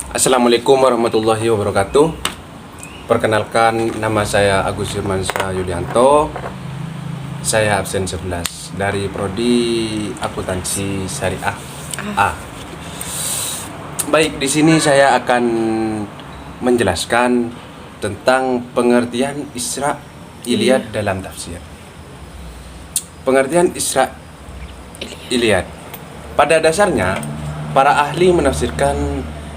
Assalamualaikum warahmatullahi wabarakatuh. Perkenalkan, nama saya Agus Firmansyah Yulianto. Saya absen 11 dari Prodi Akuntansi Syariah A. Baik, di sini saya akan menjelaskan tentang pengertian Israiliyat dalam tafsir. Pengertian Israiliyat. Pada dasarnya, para ahli menafsirkan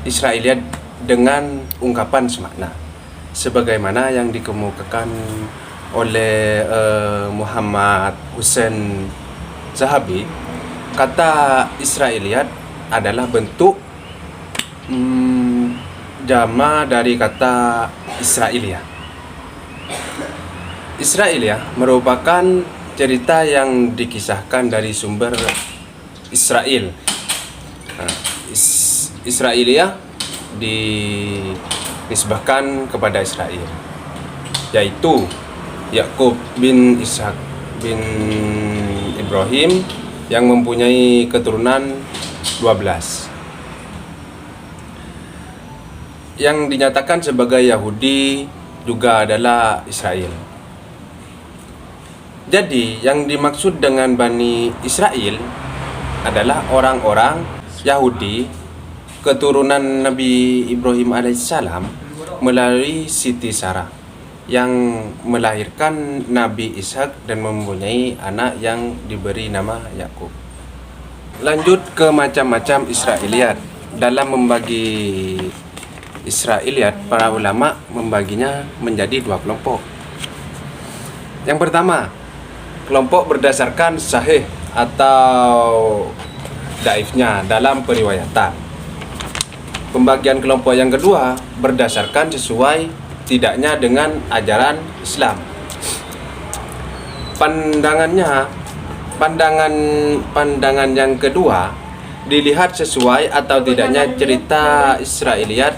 Israiliyat dengan ungkapan semakna, sebagaimana yang dikemukakan oleh Muhammad Hussein Zahabi. Kata Israiliyat adalah bentuk jama dari kata Israiliyah. Israiliyah merupakan cerita yang dikisahkan dari sumber Israel. Israiliyah dinisbahkan kepada Israel, yaitu Yakub bin Ishak bin Ibrahim yang mempunyai keturunan 12. Yang dinyatakan sebagai Yahudi juga adalah Israel. Jadi yang dimaksud dengan Bani Israel adalah orang-orang Yahudi keturunan Nabi Ibrahim alaihissalam melalui Siti Sarah yang melahirkan Nabi Ishak dan mempunyai anak yang diberi nama Yakub. Lanjut ke macam-macam Israiliyat. Dalam membagi Israiliyat, para ulama membaginya menjadi 2 kelompok. Yang pertama, kelompok berdasarkan sahih atau daifnya dalam periwayatan. Pembagian kelompok yang kedua berdasarkan sesuai tidaknya dengan ajaran Islam. Pandangan yang kedua dilihat sesuai atau tidaknya cerita Israiliyat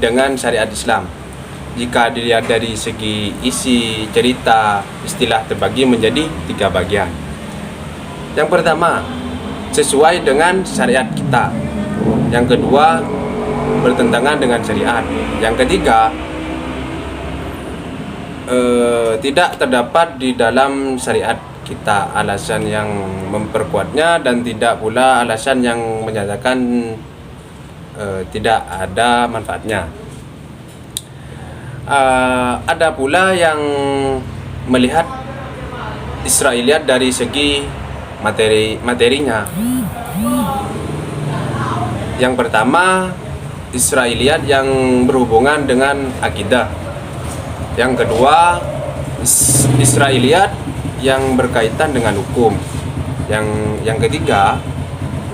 dengan syariat Islam. Jika dilihat dari segi isi cerita, istilah terbagi menjadi 3 bagian. Yang pertama, sesuai dengan syariat kita. Yang kedua, bertentangan dengan syariat. Yang ketiga, tidak terdapat di dalam syariat kita alasan yang memperkuatnya, dan tidak pula alasan yang menyatakan tidak ada manfaatnya. Ada pula yang melihat Israiliyat dari segi materinya. Yang pertama, Israiliyat yang berhubungan dengan akidah. Yang kedua, Israiliyat yang berkaitan dengan hukum. Yang ketiga,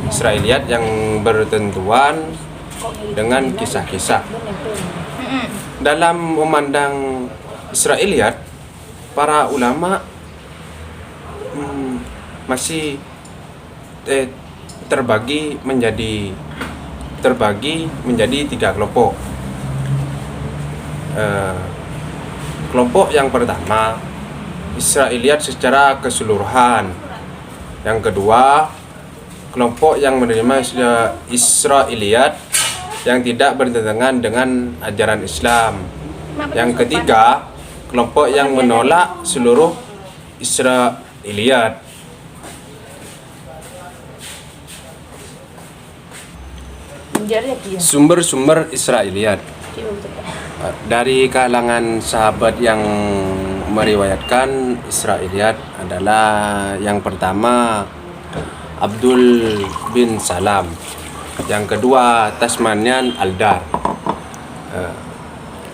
Israiliyat yang bertentuan dengan kisah-kisah. Dalam memandang Israiliyat, para ulama masih terbagi menjadi 3 kelompok. Kelompok yang pertama, Israiliyat secara keseluruhan. Yang kedua, kelompok yang menerima Israiliyat yang tidak bertentangan dengan ajaran Islam. Yang ketiga, kelompok yang menolak seluruh Israiliyat. Sumber-sumber Israiliyat dari kalangan sahabat yang meriwayatkan Israiliyat adalah yang pertama Abdul bin Salam, yang kedua Tasmanian Aldar.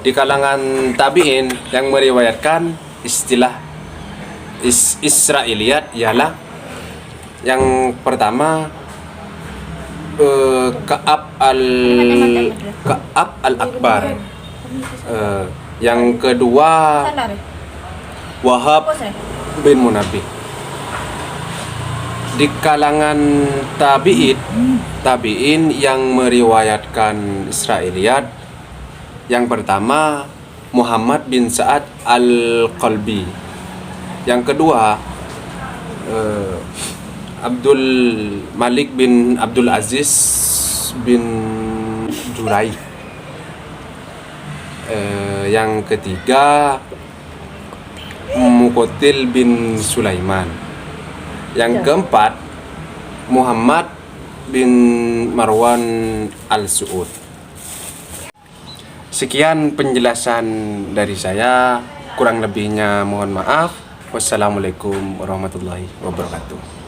Di kalangan tabi'in yang meriwayatkan istilah Israiliyat ialah yang pertama Ka'ab al-Akbar, yang kedua Wahab bin Munabbih. Di kalangan tabi'in yang meriwayatkan Israiliyat, yang pertama Muhammad bin Sa'ad al-Qalbi, yang kedua Abdul Malik bin Abdul Aziz bin Jurai, Yang ketiga Muqatil bin Sulaiman. Yang keempat Muhammad bin Marwan al-Su'ud. Sekian penjelasan dari saya, kurang lebihnya mohon maaf. Wassalamualaikum warahmatullahi wabarakatuh.